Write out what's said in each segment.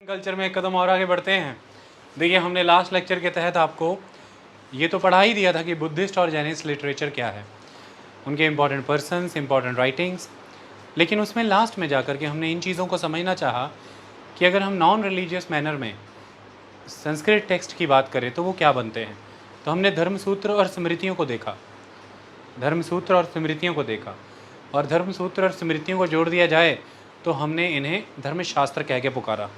Culture में एक कदम और आगे बढ़ते हैं। देखिए, हमने लास्ट लेक्चर के तहत आपको ये तो पढ़ा ही दिया था कि बुद्धिस्ट और जैनिस्ट लिटरेचर क्या है, उनके इम्पॉर्टेंट पर्सन्स, इम्पॉर्टेंट राइटिंग्स। लेकिन उसमें लास्ट में जाकर के हमने इन चीज़ों को समझना चाहा कि अगर हम नॉन रिलीजियस मैनर में संस्कृत टेक्स्ट की बात करें तो वो क्या बनते हैं। तो हमने धर्मसूत्र और स्मृतियों को देखा, धर्मसूत्र और स्मृतियों को देखा, और धर्मसूत्र और स्मृतियों को जोड़ दिया जाए तो हमने इन्हें धर्मशास्त्र कह के पुकारा।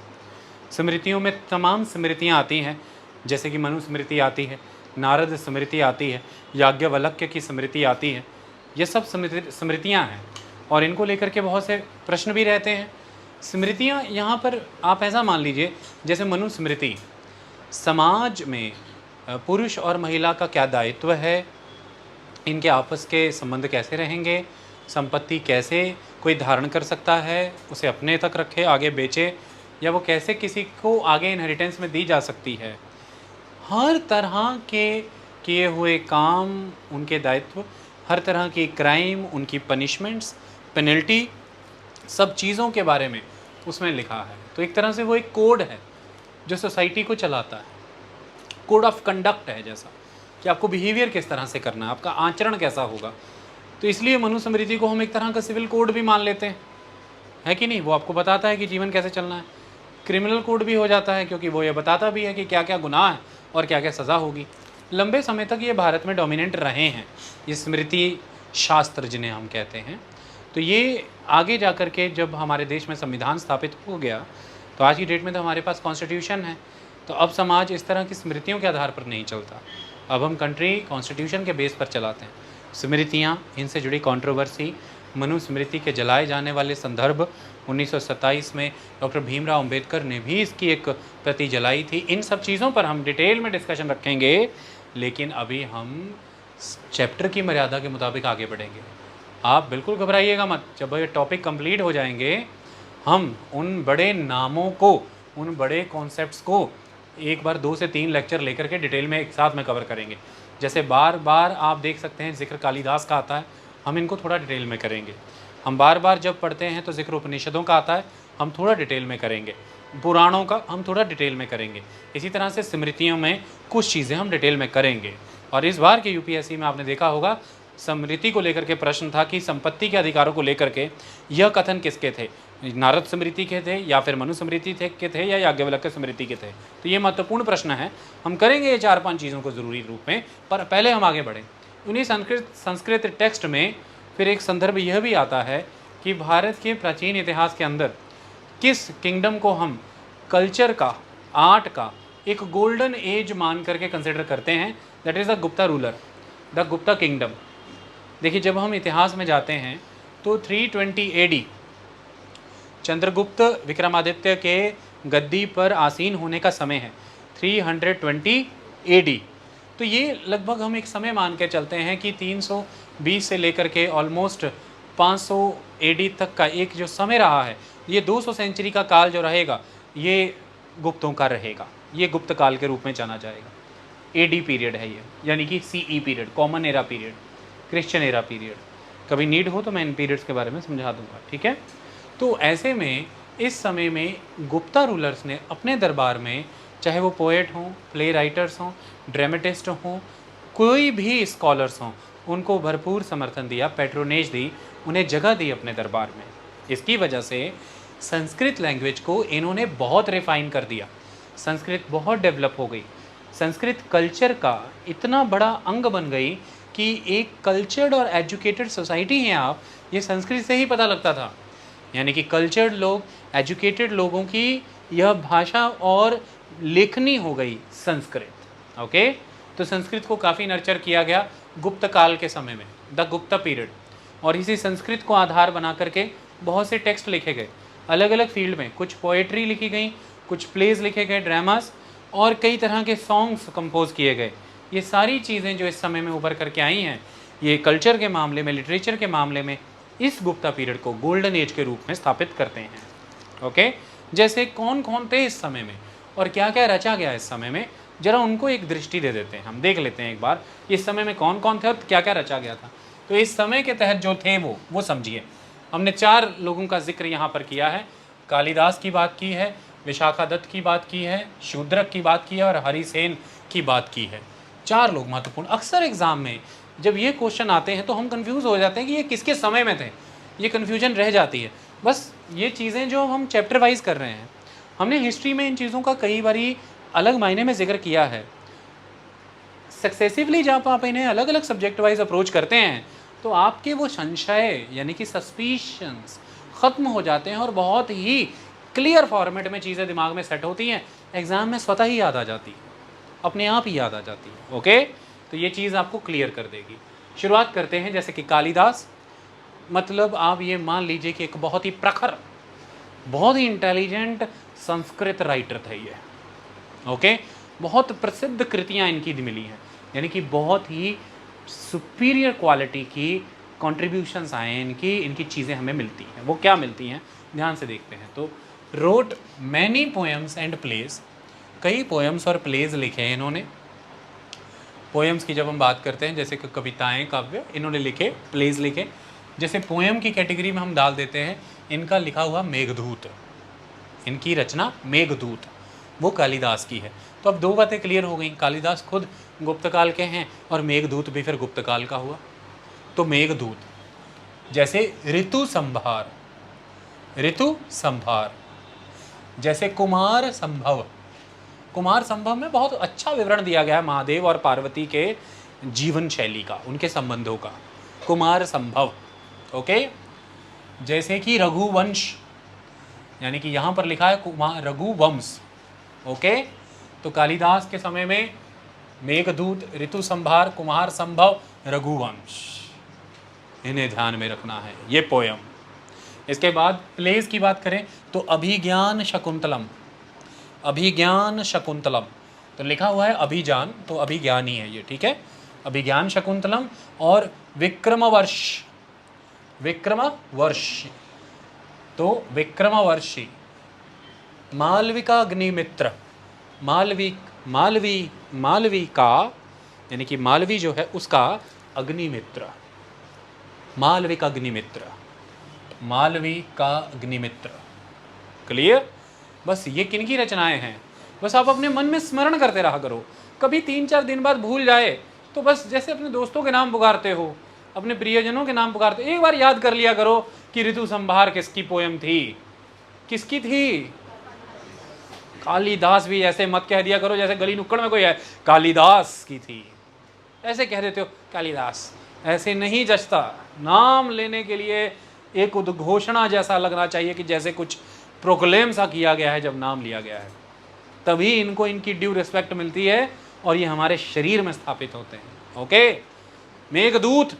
स्मृतियों में तमाम स्मृतियाँ आती हैं, जैसे कि मनु स्मृति आती है, नारद स्मृति आती है, याज्ञवल्क्य की स्मृति आती है। ये सब स्मृतियाँ हैं और इनको लेकर के बहुत से प्रश्न भी रहते हैं। स्मृतियाँ यहाँ पर आप ऐसा मान लीजिए जैसे मनु स्मृति, समाज में पुरुष और महिला का क्या दायित्व है, इनके आपस के संबंध कैसे रहेंगे, संपत्ति कैसे कोई धारण कर सकता है, उसे अपने तक रखे, आगे बेचे, या वो कैसे किसी को आगे इनहेरिटेंस में दी जा सकती है। हर तरह के किए हुए काम, उनके दायित्व, हर तरह की क्राइम, उनकी पनिशमेंट्स, पेनल्टी, सब चीज़ों के बारे में उसमें लिखा है। तो एक तरह से वो एक कोड है जो सोसाइटी को चलाता है, कोड ऑफ कंडक्ट है, जैसा कि आपको बिहेवियर किस तरह से करना है, आपका आचरण कैसा होगा। तो इसलिए मनुस्मृति को हम एक तरह का सिविल कोड भी मान लेते हैं, है कि नहीं। वो आपको बताता है कि जीवन कैसे चलना है। क्रिमिनल कोड भी हो जाता है क्योंकि वो ये बताता भी है कि क्या क्या गुनाह है और क्या क्या सज़ा होगी। लंबे समय तक ये भारत में डोमिनेंट रहे हैं, ये स्मृति शास्त्र जिन्हें हम कहते हैं। तो ये आगे जा कर के जब हमारे देश में संविधान स्थापित हो गया तो आज की डेट में तो हमारे पास कॉन्स्टिट्यूशन है। तो अब समाज इस तरह की स्मृतियों के आधार पर नहीं चलता, अब हम कंट्री कॉन्स्टिट्यूशन के बेस पर चलाते हैं। स्मृतियाँ, इनसे जुड़ी कंट्रोवर्सी, मनुस्मृति के जलाए जाने वाले संदर्भ, 1927 में डॉक्टर भीमराव अंबेडकर ने भी इसकी एक प्रति जलाई थी। इन सब चीज़ों पर हम डिटेल में डिस्कशन रखेंगे, लेकिन अभी हम चैप्टर की मर्यादा के मुताबिक आगे बढ़ेंगे। आप बिल्कुल घबराइएगा मत, जब ये टॉपिक कंप्लीट हो जाएंगे हम उन बड़े नामों को, उन बड़े कॉन्सेप्ट्स को एक बार 2 से 3 लेक्चर लेकर के डिटेल में एक साथ में कवर करेंगे। जैसे बार बार आप देख सकते हैं जिक्र कालिदास का आता है, हम इनको थोड़ा डिटेल में करेंगे। हम बार बार जब पढ़ते हैं तो जिक्र उपनिषदों का आता है, हम थोड़ा डिटेल में करेंगे। पुराणों का हम थोड़ा डिटेल में करेंगे। इसी तरह से स्मृतियों में कुछ चीज़ें हम डिटेल में करेंगे। और इस बार के यूपीएससी में आपने देखा होगा स्मृति को लेकर के प्रश्न था कि संपत्ति के अधिकारों को लेकर के यह कथन किसके थे, नारद स्मृति के थे या फिर मनु स्मृति के थे या याज्ञवल्क्य स्मृति के थे। तो ये महत्वपूर्ण प्रश्न है, हम करेंगे ये 4-5 चीज़ों को ज़रूरी रूप में। पर पहले हम आगे बढ़ें। उन्हीं संस्कृत टेक्स्ट में फिर एक संदर्भ यह भी आता है कि भारत के प्राचीन इतिहास के अंदर किस किंगडम को हम कल्चर का, आर्ट का एक गोल्डन एज मान करके कंसिडर करते हैं, that is the Gupta ruler, the Gupta kingdom. देखिए, जब हम इतिहास में जाते हैं तो 320 AD चंद्रगुप्त विक्रमादित्य के गद्दी पर आसीन होने का समय है, 320 AD। तो ये लगभग हम एक समय मान के चलते हैं कि 320 से लेकर के ऑलमोस्ट 500 AD तक का एक जो समय रहा है, ये 200 सेंचुरी का काल जो रहेगा ये गुप्तों का रहेगा, ये गुप्त काल के रूप में जाना जाएगा। AD पीरियड है ये, यानी कि CE period, common era period, Christian era period. कभी नीड हो तो मैं इन पीरियड्स के बारे में समझा दूंगा, ठीक है। तो ऐसे में इस समय में गुप्ता रूलर्स ने अपने दरबार में, चाहे वो पोएट हों, प्ले राइटर्स हों, ड्रामेटिस्ट हों, कोई भी स्कॉलर्स हों, उनको भरपूर समर्थन दिया, पैट्रोनेज दी, उन्हें जगह दी अपने दरबार में। इसकी वजह से संस्कृत लैंग्वेज को इन्होंने बहुत रिफाइन कर दिया, संस्कृत बहुत डेवलप हो गई, संस्कृत कल्चर का इतना बड़ा अंग बन गई कि एक कल्चर्ड और एजुकेटेड सोसाइटी हैं आप, ये संस्कृत से ही पता लगता था। यानी कि कल्चर्ड लोग, एजुकेटेड लोगों की यह भाषा और लेखनी हो गई संस्कृत। ओके, तो संस्कृत को काफ़ी नर्चर किया गया गुप्त काल के समय में, द गुप्ता पीरियड। और इसी संस्कृत को आधार बना करके बहुत से टेक्स्ट लिखे गए अलग अलग फील्ड में, कुछ पोएट्री लिखी गई, कुछ प्लेज लिखे गए, ड्रामास, और कई तरह के सॉन्ग्स कंपोज किए गए। ये सारी चीज़ें जो इस समय में उभर करके आई हैं, ये कल्चर के मामले में, लिटरेचर के मामले में इस गुप्ता पीरियड को गोल्डन एज के रूप में स्थापित करते हैं। ओके, जैसे कौन कौन थे इस समय में और क्या क्या रचा गया इस समय में, जरा उनको एक दृष्टि दे देते हैं। हम देख लेते हैं एक बार इस समय में कौन कौन थे और क्या क्या रचा गया था। तो इस समय के तहत जो थे वो समझिए। हमने 4 लोगों का जिक्र यहाँ पर किया है। कालिदास की बात की है, विशाखा दत्त की बात की है, शूद्रक की बात की है और हरिसेन की बात की है। 4 लोग महत्वपूर्ण। अक्सर एग्जाम में जब ये क्वेश्चन आते हैं तो हम कंफ्यूज हो जाते हैं कि ये किसके समय में थे, ये कन्फ्यूजन रह जाती है। बस ये चीज़ें जो हम चैप्टर वाइज कर रहे हैं, हमने हिस्ट्री में इन चीज़ों का कई बारी अलग मायने में जिक्र किया है। सक्सेसिवली जब आप इन्हें अलग अलग सब्जेक्ट वाइज अप्रोच करते हैं तो आपके वो संशय यानी कि सस्पिशंस ख़त्म हो जाते हैं और बहुत ही क्लियर फॉर्मेट में चीज़ें दिमाग में सेट होती हैं, एग्ज़ाम में स्वतः ही याद आ जाती है, अपने आप ही याद आ जाती है। ओके, तो ये चीज़ आपको क्लियर कर देगी। शुरुआत करते हैं। जैसे कि कालिदास, मतलब आप ये मान लीजिए कि एक बहुत ही प्रखर, बहुत ही इंटेलिजेंट संस्कृत राइटर थे ये। ओके, बहुत प्रसिद्ध कृतियाँ इनकी मिली हैं, यानी कि बहुत ही सुपीरियर क्वालिटी की कॉन्ट्रीब्यूशंस आए हैं इनकी चीज़ें हमें मिलती हैं। वो क्या मिलती हैं, ध्यान से देखते हैं। तो wrote many poems and plays, कई पोएम्स और प्लेज लिखे हैं इन्होंने। पोएम्स की जब हम बात करते हैं, जैसे कि कविताएं, काव्य इन्होंने लिखे, प्लेज लिखे। जैसे पोएम की कैटेगरी में हम डाल देते हैं इनका लिखा हुआ मेघदूत, इनकी रचना मेघदूत वो कालिदास की है। तो अब 2 बातें क्लियर हो गई, कालिदास खुद गुप्त काल के हैं और मेघदूत भी फिर गुप्त काल का हुआ। तो मेघदूत, जैसे ऋतु संभार, ऋतु संभार, जैसे कुमार संभव, कुमार संभव में बहुत अच्छा विवरण दिया गया है महादेव और पार्वती के जीवन शैली का, उनके संबंधों का, कुमार संभव। ओके, जैसे कि रघुवंश, यानी कि यहाँ पर लिखा है कुमार रघुवंश। ओके, तो कालिदास के समय में मेघदूत, ऋतु संभार, कुमार संभव, रघुवंश, इन्हें ध्यान में रखना है, ये पोयम। इसके बाद प्लेस की बात करें तो अभिज्ञान शकुंतलम, अभिज्ञान शकुंतलम, तो लिखा हुआ है अभिजान, तो अभिज्ञान ही है ये, ठीक है। अभिज्ञान शकुंतलम और विक्रमवर्ष, विक्रमवर्ष, तो विक्रमवर्षी, मालविका अग्निमित्र, मालवी का, यानी कि मालवी जो है उसका अग्निमित्र, मालविक अग्निमित्र, मालवी का अग्निमित्र। क्लियर। बस ये किनकी रचनाएं हैं, बस आप अपने मन में स्मरण करते रहा करो। कभी 3-4 दिन बाद भूल जाए तो बस जैसे अपने दोस्तों के नाम पुकारते हो, अपने प्रियजनों के नाम पुकारते हो, एक बार याद कर लिया करो कि ऋतु संभार किसकी पोयम थी, किसकी थी। कालिदास भी ऐसे मत कह दिया करो जैसे गली नुक्कड़ में कोई है कालिदास की थी, ऐसे कह देते हो कालिदास, ऐसे नहीं जचता। नाम लेने के लिए एक उद्घोषणा जैसा लगना चाहिए कि जैसे कुछ प्रोक्लेम सा किया गया है जब नाम लिया गया है, तभी इनको इनकी ड्यू रिस्पेक्ट मिलती है और ये हमारे शरीर में स्थापित होते हैं। ओके, मेघदूत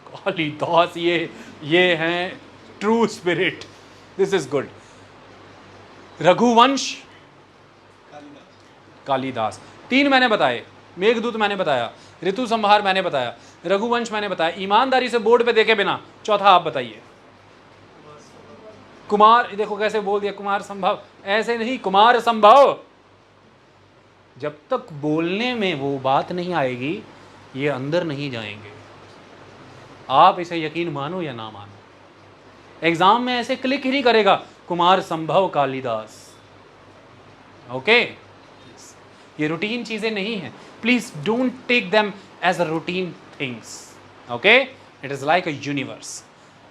कालिदास, ये हैं true spirit, this is good. Raghuvansh Kalidas, 3 मैंने बताए, मेघदूत मैंने बताया, ऋतु संहार मैंने बताया, रघुवंश मैंने बताया। ईमानदारी से बोर्ड पे देखे बिना चौथा आप बताइए। कुमार, देखो कैसे बोल दिया, कुमार संभव, ऐसे नहीं, कुमार संभव। जब तक बोलने में वो बात नहीं आएगी ये अंदर नहीं जाएंगे। आप इसे यकीन मानो या ना मानो, एग्जाम में ऐसे क्लिक ही नहीं करेगा कुमार संभव कालिदास। ओके, ये रूटीन चीजें नहीं है, please don't take them as a routine things. Okay, it is like a universe,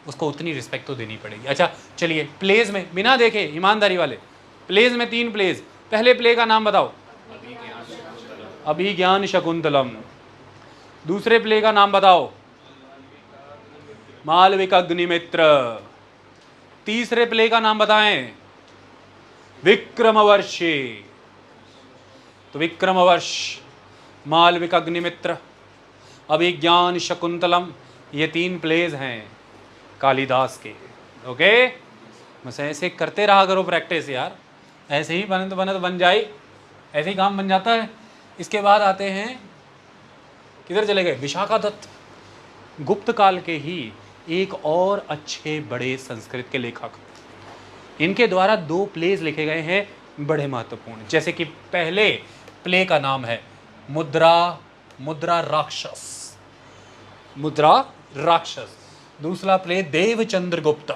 उसको उतनी रिस्पेक्ट तो देनी पड़ेगी। अच्छा चलिए, प्लेज में बिना देखे, ईमानदारी वाले, प्लेज में 3 प्लेज। पहले प्ले का नाम बताओ, अभिज्ञान शकुंतलम। दूसरे प्ले का नाम बताओ, मालविका अग्निमित्र। तीसरे प्ले का नाम बताएं, विक्रमवर्षी। तो विक्रमवर्ष, मालविका अग्निमित्र, अभिज्ञान शकुंतलम, ये 3 प्लेज हैं कालिदास के। ओके, बस ऐसे करते रहा करो प्रैक्टिस यार, ऐसे ही बने तो बन जाए, ऐसे ही काम बन जाता है। इसके बाद आते हैं, किधर चले गए, विशाखा दत्त, गुप्त काल के ही एक और अच्छे बड़े संस्कृत के लेखक। इनके द्वारा 2 प्लेज लिखे गए हैं बड़े महत्वपूर्ण। जैसे कि पहले प्ले का नाम है मुद्रा राक्षस, मुद्रा राक्षस। दूसरा प्ले देवचंद्र गुप्त,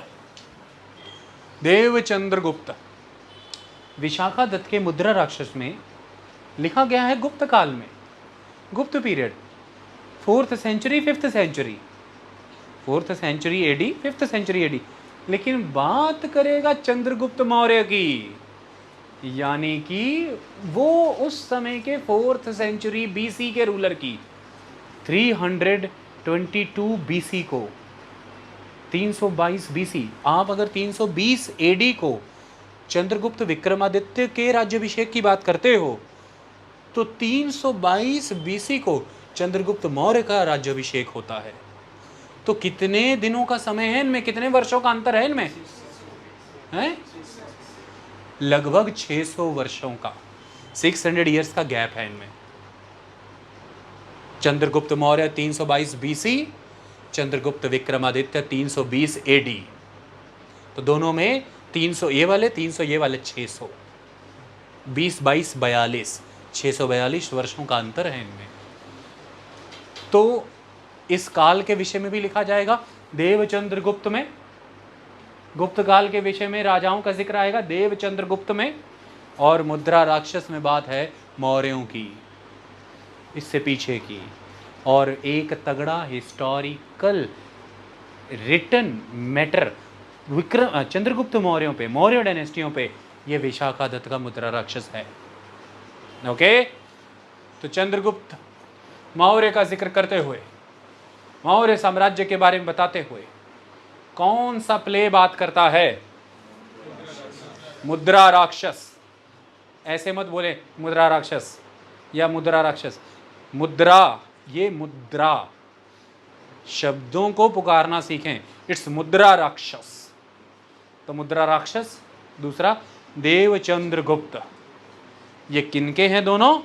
देवचंद्र गुप्त। विशाखा दत्त के मुद्रा राक्षस में लिखा गया है गुप्त काल में, Gupta period, 4th century 5th century, 4th century AD 5th century AD. लेकिन बात करेगा चंद्रगुप्त मौर्य की, यानी कि वो उस समय के 4th सेंचुरी बीसी के रूलर की, 322 बीसी को, 322 बीसी। आप अगर 320 एडी को चंद्रगुप्त विक्रमादित्य के राज्याभिषेक की बात करते हो तो 322 बीसी को चंद्रगुप्त मौर्य का राज्याभिषेक होता है। तो कितने दिनों का समय है इनमें, कितने वर्षों का अंतर है इनमें, है लगभग 600 वर्षों का, 600 ईयर्स का गैप है इनमें। Chandragupta Maurya 322 BC, Chandragupta Vikramaditya 320 AD. तो दोनों में 300 ये वाले, 300 ये वाले, 600, 20 22 42, 642 वर्षों का अंतर है इनमें। तो इस काल के विषय में भी लिखा जाएगा देवचंद्रगुप्त में, गुप्त काल के विषय में राजाओं का जिक्र आएगा देवचंद्रगुप्त में, और मुद्रा राक्षस में बात है मौर्यों की, इससे पीछे की। और एक तगड़ा हिस्टोरिकल रिटन मैटर चंद्रगुप्त मौर्यों पे, मौर्य डायनेस्टियों पे, ये विशाखा दत्त का मुद्रा राक्षस है। ओके, तो चंद्रगुप्त मौर्य का जिक्र करते हुए, मौर्य साम्राज्य के बारे में बताते हुए कौन सा प्ले बात करता है, मुद्रा राक्षस। ऐसे मत बोले मुद्रा राक्षस या मुद्रा राक्षस, मुद्रा, ये मुद्रा, शब्दों को पुकारना सीखें, इट्स मुद्रा राक्षस। तो मुद्रा राक्षस, दूसरा देवचंद्रगुप्त, ये किनके हैं दोनों,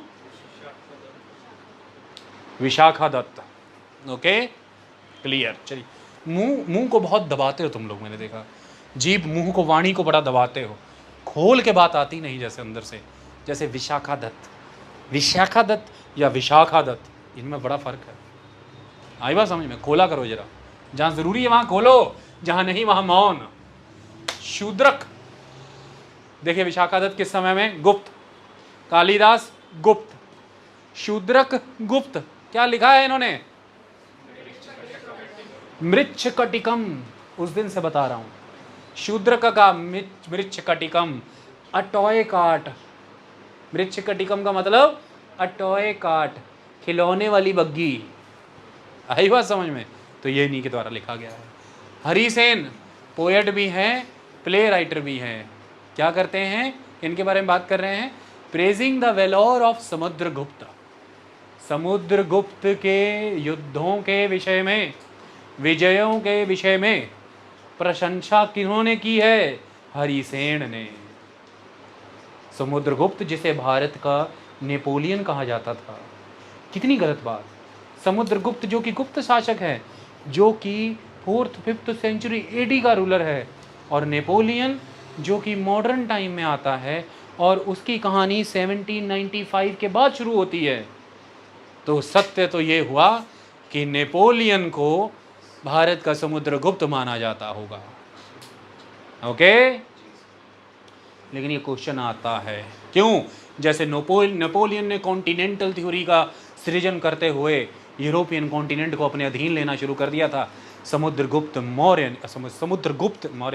विशाखा दत्त। Okay clear. चलिए, मुंह को बहुत दबाते हो तुम लोग, मैंने देखा, जीभ मुंह को, वाणी को बड़ा दबाते हो, खोल के बात आती नहीं जैसे अंदर से। जैसे विशाखा दत्त, विशाखा दत्त या विशाखा दत्त, इनमें बड़ा फर्क है। आई बात समझ में, खोला करो जरा, जहां जरूरी है वहां खोलो, जहां नहीं वहां मौन। शूद्रक, देखिए विशाखा दत्त किस समय में, गुप्त, कालिदास गुप्त, शूद्रक गुप्त। क्या लिखा है इन्होंने, मृच्छकटिकम, उस दिन से बता रहा हूं, शूद्रक का मृच्छकटिकम, अटॉय काट। मृच्छकटिकम का मतलब अटॉय काट, खिलौने वाली बग्गी। आई बात समझ में, तो ये इन्हीं के द्वारा लिखा गया है। हरिसेन पोएट भी हैं, प्ले राइटर भी हैं। क्या करते हैं, इनके बारे में बात कर रहे हैं, praising the valour of Samudragupta. Samudragupta के युद्धों के विषय में, विजयों के विषय में प्रशंसा किन्होंने की है, हरिसेन ने। समुद्रगुप्त जिसे भारत का नेपोलियन कहा जाता था, कितनी गलत बात। समुद्रगुप्त जो कि गुप्त शासक है, जो कि 4th 5th सेंचुरी एडी का रूलर है, और नेपोलियन जो कि मॉडर्न टाइम में आता है, और उसकी कहानी 1795 के बाद शुरू होती है। तो सत्य तो ये हुआ कि नेपोलियन को भारत का समुद्रगुप्त माना जाता होगा। ओके, लेकिन ये क्वेश्चन आता है क्यों, जैसे नेपोलियन ने कॉन्टिनेंटल थ्योरी का सृजन करते हुए यूरोपियन कॉन्टिनेंट को अपने अधीन लेना शुरू कर दिया था, समुद्रगुप्त मौर्य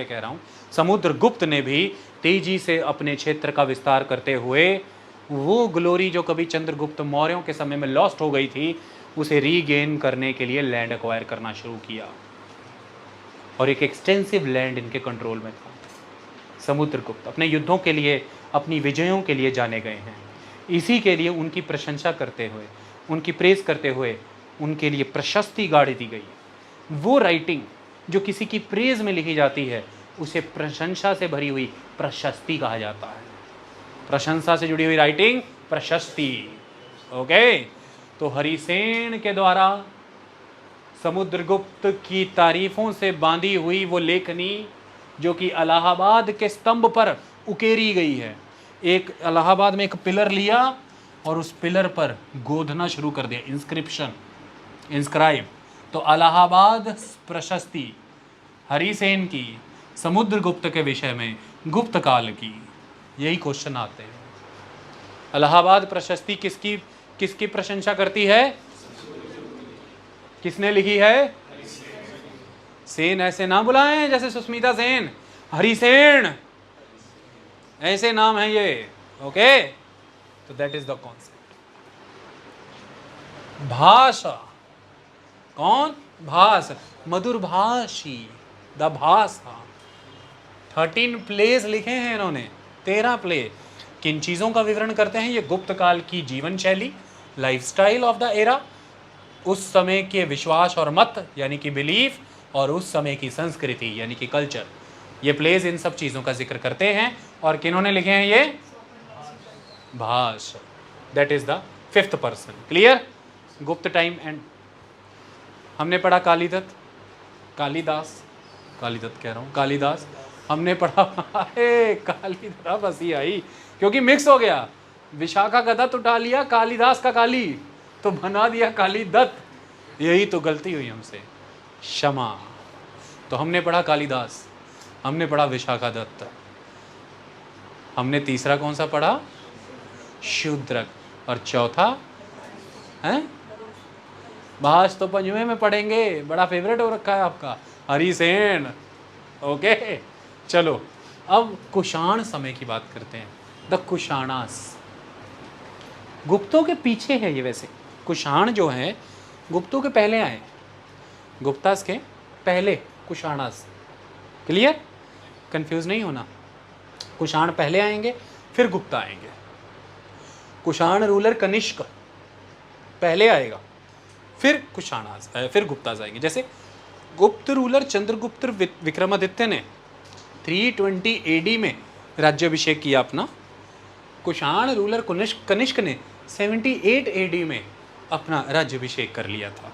कह रहा हूँ, समुद्रगुप्त ने भी तेजी से अपने क्षेत्र का विस्तार करते हुए वो ग्लोरी जो कभी चंद्रगुप्त मौर्यों के समय में लॉस्ट हो गई थी, उसे रीगेन करने के लिए लैंड एक्वायर करना शुरू किया, और एक एक्सटेंसिव लैंड इनके कंट्रोल में था। समुद्रगुप्त अपने युद्धों के लिए, अपनी विजयों के लिए जाने गए हैं। इसी के लिए उनकी प्रशंसा करते हुए, उनकी प्रेज करते हुए उनके लिए प्रशस्ति गाड़ी दी गई है। वो राइटिंग जो किसी की प्रेज में लिखी जाती है, उसे प्रशंसा से भरी हुई प्रशस्ति कहा जाता है। प्रशंसा से जुड़ी हुई राइटिंग प्रशस्ति। ओके, तो हरिसेन के द्वारा समुद्रगुप्त की तारीफों से बांधी हुई वो लेखनी जो कि इलाहाबाद के स्तंभ पर उकेरी गई है। एक इलाहाबाद में एक पिलर लिया और उस पिलर पर गोदना शुरू कर दिया, इंस्क्रिप्शन, इंस्क्राइब। तो इलाहाबाद प्रशस्ति हरिसेन की, समुद्रगुप्त के विषय में, गुप्त काल की। यही क्वेश्चन आते हैं। इलाहाबाद प्रशस्ति किसकी प्रशंसा करती है? किसने लिखी है? सेन ऐसे ना बुलाएं जैसे सुष्मिता सेन, हरिसेन ऐसे नाम है ये। ओके, तो दैट इज द कॉन्सेप्ट। भाषा, कौन? भाषा, मधुर भाषी, द भाषा। 13 प्लेस लिखे हैं इन्होंने, 13 प्ले। किन चीज़ों का विवरण करते हैं? ये गुप्त काल की जीवन शैली, लाइफस्टाइल ऑफ द एरा, उस समय के विश्वास और मत यानी कि बिलीफ, और उस समय की संस्कृति यानी कि कल्चर। ये प्लेस इन सब चीज़ों का जिक्र करते हैं। और किन्होंने लिखे हैं ये? भाषा। That is the 5th person. Clear? गुप्त टाइम एंड। हमने पढ़ा कालीदत्त, कालिदास कालिदास हमने पढ़ा। कालीदास, अब हंसी आई क्योंकि मिक्स हो गया। विशाखा का दत्त उठा लिया, कालिदास का काली तो बना दिया कालीदत्त। यही तो गलती हुई हमसे, क्षमा। तो हमने पढ़ा कालिदास, हमने पढ़ा विशाखा दत्त, हमने तीसरा कौन सा पढ़ा? शूद्रक, और चौथा है भाष तो पंजवें में पढ़ेंगे, बड़ा फेवरेट हो रखा है आपका, हरिसेन। ओके, चलो अब कुषाण समय की बात करते हैं। द कुषाणास, गुप्तों के पीछे है ये। वैसे कुषाण जो है गुप्तों के पहले आए, गुप्तास के पहले कुषाणास। क्लियर? कंफ्यूज नहीं होना। कुषाण पहले आएंगे, फिर गुप्ता आएंगे। कुषाण रूलर कनिष्क पहले आएगा, फिर कुषाणास, फिर गुप्तास आएंगे। जैसे गुप्त रूलर चंद्रगुप्त विक्रमादित्य ने 320 AD में राज्याभिषेक किया अपना। कुषाण रूलर कनिष्क ने 78 AD में अपना राज्याभिषेक कर लिया था।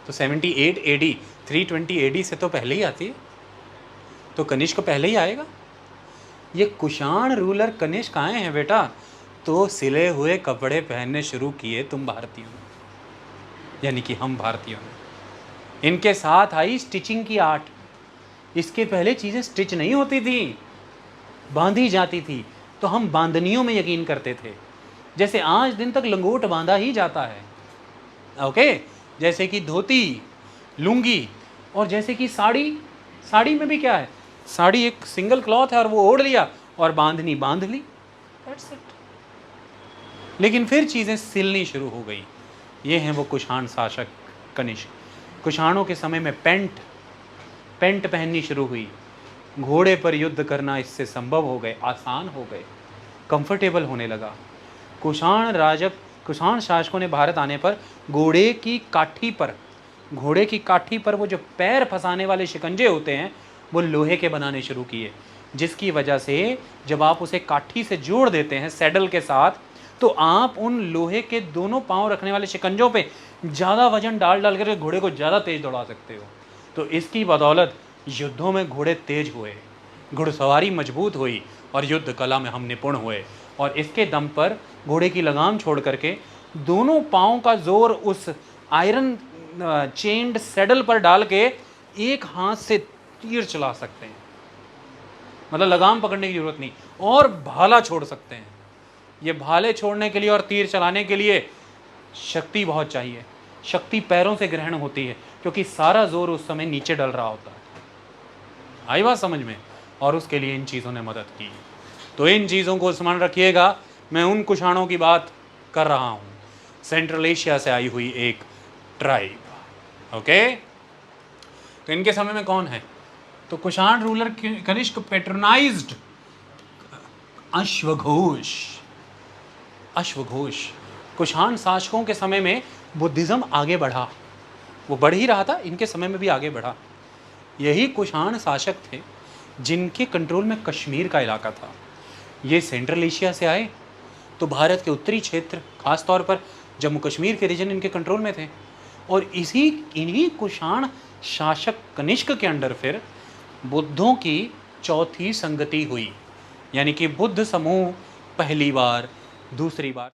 तो 78 AD 320 AD से तो पहले ही आती है, तो कनिष्क पहले ही आएगा। ये कुषाण रूलर कनिष्क आए हैं बेटा, तो सिले हुए कपड़े पहनने शुरू किए तुम भारतीयों ने, यानी कि हम भारतीयों ने। इनके साथ आई स्टिचिंग की आर्ट। इसके पहले चीज़ें स्टिच नहीं होती थी, बांधी जाती थी, तो हम बांधनियों में यकीन करते थे। जैसे आज दिन तक लंगोट बांधा ही जाता है, ओके, जैसे कि धोती, लुंगी, और जैसे कि साड़ी। साड़ी में भी क्या है? साड़ी एक सिंगल क्लॉथ है और वो ओढ़ लिया और बांधनी बांध ली, दैट्स इट। लेकिन फिर चीज़ें सिलनी शुरू हो गई। ये हैं वो कुषाण शासक कनिष्क। कुषाणों के समय में पेंट पहननी शुरू हुई। घोड़े पर युद्ध करना इससे संभव हो गए, आसान हो गए, कंफर्टेबल होने लगा। कुषाण शासकों ने भारत आने पर घोड़े की काठी पर वो जो पैर फंसाने वाले शिकंजे होते हैं वो लोहे के बनाने शुरू किए, जिसकी वजह से जब आप उसे काठी से जोड़ देते हैं सैडल के साथ, तो आप उन लोहे के दोनों पांव रखने वाले शिकंजों पे ज़्यादा वजन डाल कर घोड़े को ज़्यादा तेज दौड़ा सकते हो। तो इसकी बदौलत युद्धों में घोड़े तेज हुए, घुड़सवारी मजबूत हुई, और युद्ध कला में हम निपुण हुए। और इसके दम पर घोड़े की लगाम छोड़ करके दोनों पाँव का जोर उस आयरन चेन्ड सैडल पर डाल के एक हाथ से तीर चला सकते हैं, मतलब लगाम पकड़ने की जरूरत नहीं, और भाला छोड़ सकते हैं। ये भाले छोड़ने के लिए और तीर चलाने के लिए शक्ति बहुत चाहिए। शक्ति पैरों से ग्रहण होती है, क्योंकि सारा जोर उस समय नीचे डल रहा होता है। आई बात समझ में? और उसके लिए इन चीज़ों ने मदद की। तो इन चीज़ों को स्मरण रखिएगा। मैं उन कुषाणों की बात कर रहा हूँ, सेंट्रल एशिया से आई हुई एक ट्राइब। ओके, तो इनके समय में कौन है? तो कुषाण रूलर कनिष्क पैट्रोनाइज्ड अश्वघोष। कुषाण शासकों के समय में बुद्धिज्म आगे बढ़ा, वो बढ़ ही रहा था, इनके समय में भी आगे बढ़ा। यही कुषाण शासक थे जिनके कंट्रोल में कश्मीर का इलाका था। ये सेंट्रल एशिया से आए, तो भारत के उत्तरी क्षेत्र, खास तौर पर जम्मू कश्मीर के रीजन इनके कंट्रोल में थे। और इन्हीं कुषाण शासक कनिष्क के अंडर फिर बुद्धों की चौथी संगति हुई, यानी कि बुद्ध समूह पहली बार, दूसरी बार